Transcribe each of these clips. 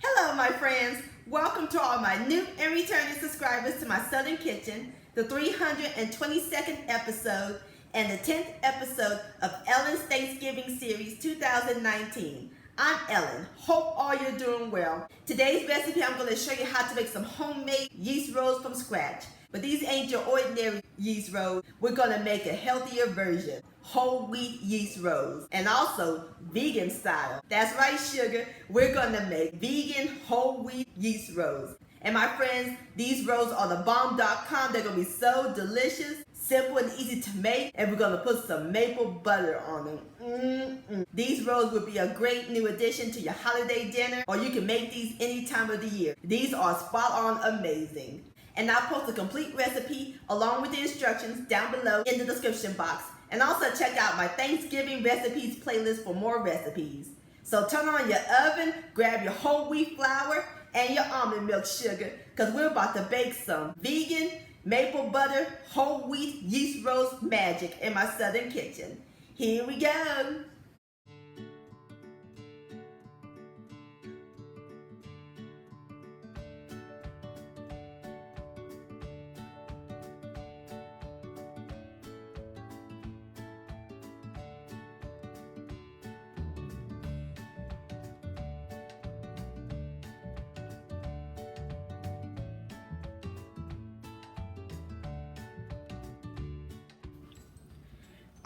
Hello my friends, welcome to all my new and returning subscribers to my Southern Kitchen, the 322nd episode and the 10th episode of Ellen's Thanksgiving Series 2019. I'm Ellen, hope all you're doing well. Today's recipe I'm going to show you how to make some homemade yeast rolls from scratch. But these ain't your ordinary yeast rolls, we're going to make a healthier version. Whole wheat yeast rolls, and also vegan style. That's right, sugar. We're gonna make vegan whole wheat yeast rolls. And my friends, these rolls are the bomb.com. They're gonna be so delicious, simple and easy to make, and we're gonna put some maple butter on them. These rolls would be a great new addition to your holiday dinner, or you can make these any time of the year. These are spot on amazing. And I'll post a complete recipe along with the instructions down below in the description box. And also check out my Thanksgiving recipes playlist for more recipes. So turn on your oven, grab your whole wheat flour and your almond milk sugar, because we're about to bake some vegan maple butter whole wheat yeast rolls magic in my Southern Kitchen. Here we go.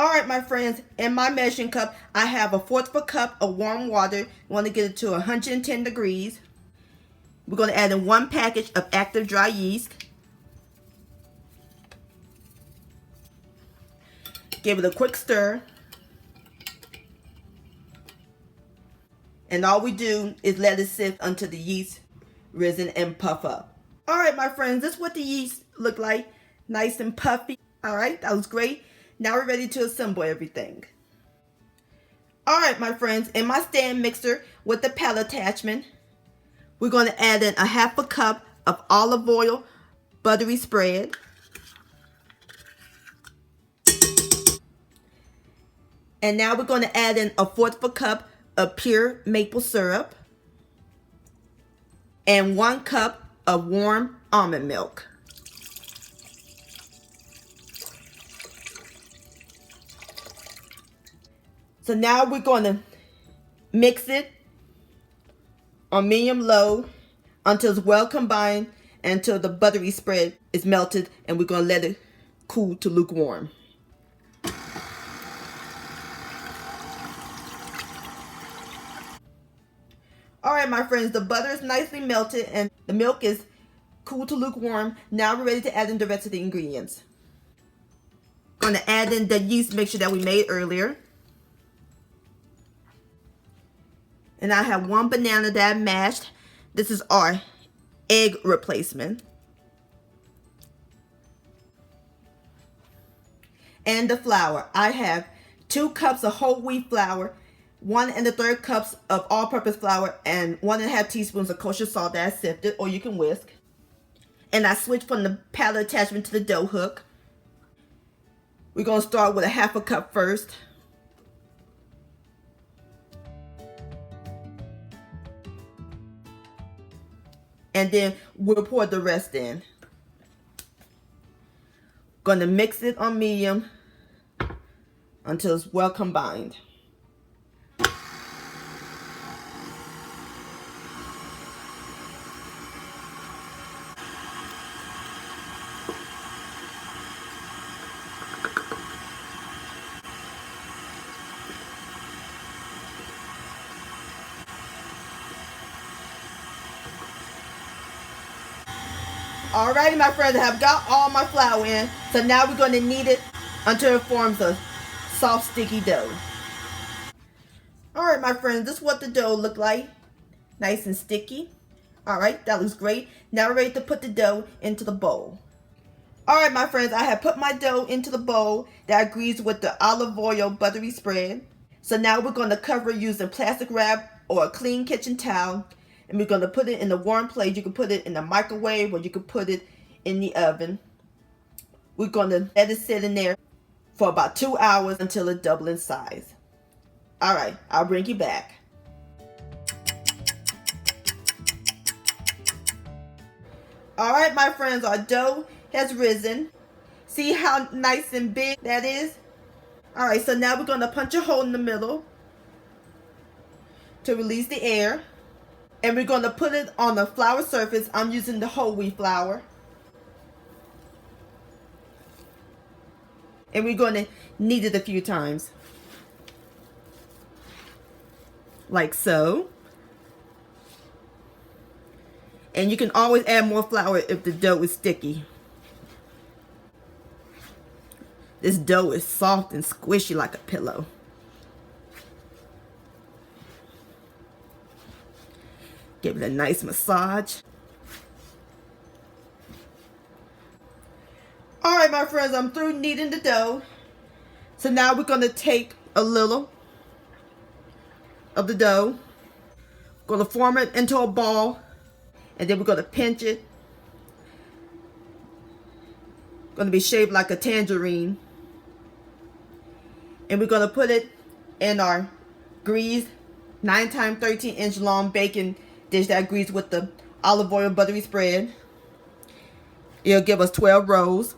Alright my friends, in my measuring cup, I have 1/4 of a cup of warm water. You want to get it to 110 degrees. We're going to add in 1 package of active dry yeast. Give it a quick stir. And all we do is let it sit until the yeast risen and puff up. Alright my friends, this is what the yeast look like. Nice and puffy. Alright, that was great. Now we're ready to assemble everything. Alright my friends, in my stand mixer with the pallet attachment, we're going to add in 1/2 cup of olive oil buttery spread. And now we're going to add in 1/4 cup of pure maple syrup and 1 cup of warm almond milk. So now we're going to mix it on medium-low until it's well combined, until the buttery spread is melted, and we're going to let it cool to lukewarm. Alright my friends, the butter is nicely melted and the milk is cool to lukewarm. Now we're ready to add in the rest of the ingredients. Going to add in the yeast mixture that we made earlier. And I have 1 banana that I mashed. This is our egg replacement. And the flour. I have 2 cups of whole wheat flour, 1 1/3 cups of all-purpose flour, and 1 1/2 teaspoons of kosher salt that I sifted, or you can whisk. And I switched from the pallet attachment to the dough hook. We're going to start with 1/2 cup first. And then we'll pour the rest in. Going to mix it on medium until it's well combined. Alrighty my friends, I have got all my flour in. So now we're going to knead it until it forms a soft sticky dough. Alright my friends, this is what the dough looked like. Nice and sticky. Alright, that looks great. Now we're ready to put the dough into the bowl. Alright my friends, I have put my dough into the bowl that agrees with the olive oil buttery spread. So now we're going to cover it using plastic wrap or a clean kitchen towel. And we're going to put it in a warm plate. You can put it in the microwave or you can put it in the oven. We're going to let it sit in there for about 2 hours until it doubles in size. Alright, I'll bring you back. All right, my friends, our dough has risen. See how nice and big that is? All right, so now we're going to punch a hole in the middle to release the air. And we're going to put it on a flour surface. I'm using the whole wheat flour. And we're going to knead it a few times. Like so. And you can always add more flour if the dough is sticky. This dough is soft and squishy like a pillow. Give it a nice massage. Alright, my friends, I'm through kneading the dough. So now we're going to take a little of the dough. Going to form it into a ball. And then we're going to pinch it. Going to be shaped like a tangerine. And we're going to put it in our greased 9x13-inch long baking dish that I greased with the olive oil buttery spread. It'll give us 12 rolls.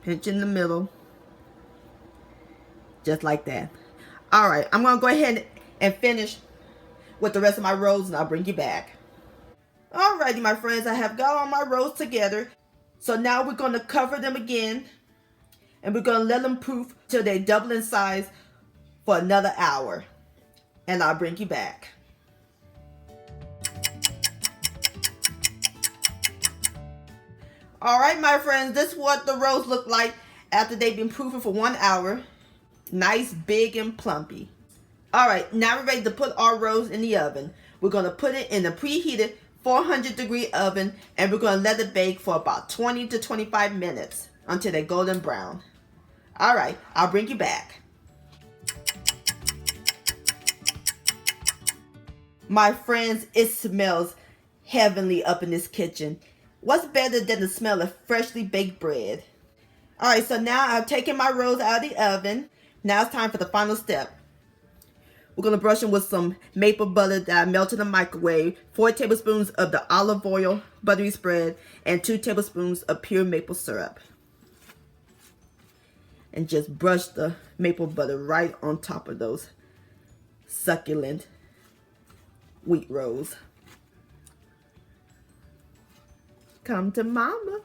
Pinch in the middle. Just like that. Alright, I'm going to go ahead and finish with the rest of my rolls and I'll bring you back. Alrighty, my friends, I have got all my rolls together. So now we're going to cover them again. And we're going to let them proof till they double in size for another hour. And I'll bring you back. Alright, my friends, this is what the rolls look like after they've been proofing for 1 hour. Nice, big, and plumpy. Alright, now we're ready to put our rolls in the oven. We're going to put it in a preheated 400-degree oven and we're going to let it bake for about 20 to 25 minutes until they're golden brown. Alright, I'll bring you back. My friends, it smells heavenly up in this kitchen. What's better than the smell of freshly baked bread? Alright, so now I've taken my rolls out of the oven. Now it's time for the final step. We're going to brush them with some maple butter that I melted in the microwave, 4 tablespoons of the olive oil buttery spread, and 2 tablespoons of pure maple syrup. And just brush the maple butter right on top of those succulent wheat rolls. Come to mama.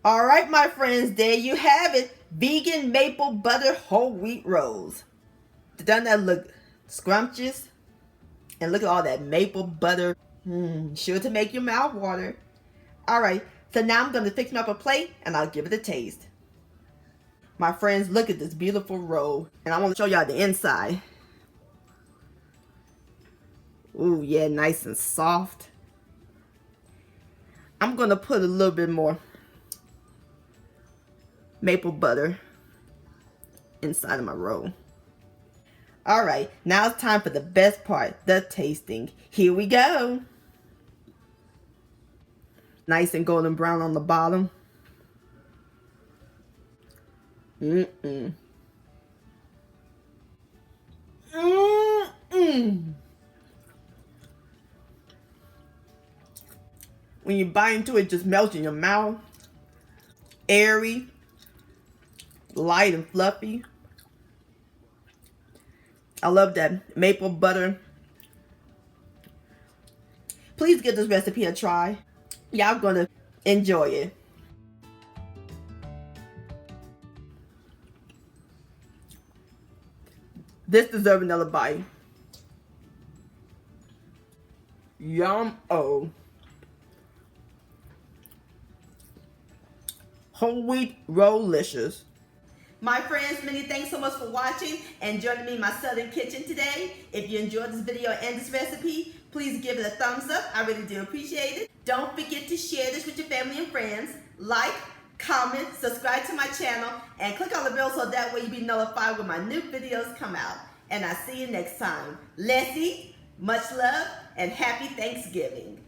All right, my friends, there you have it. Vegan maple butter whole wheat rolls. Doesn't that look scrumptious? And look at all that maple butter. Sure to make your mouth water. All right, so now I'm going to fix me up a plate and I'll give it a taste. My friends, look at this beautiful roll. And I want to show y'all the inside. Ooh, yeah, nice and soft. I'm going to put a little bit more maple butter inside of my roll. All right, now it's time for the best part, the tasting. Here we go. Nice and golden brown on the bottom. When you bite into it, just melts in your mouth. Airy, light and fluffy. I love that maple butter. Please give this recipe a try. Y'all gonna enjoy it. This deserves another bite. Yum-o. Whole wheat roll-licious. My friends, many thanks so much for watching and joining me in my Southern kitchen today. If you enjoyed this video and this recipe, please give it a thumbs up. I really do appreciate it. Don't forget to share this with your family and friends. Like, comment, subscribe to my channel, and click on the bell so that way you'll be notified when my new videos come out. And I'll see you next time. Let's eat, much love, and happy Thanksgiving.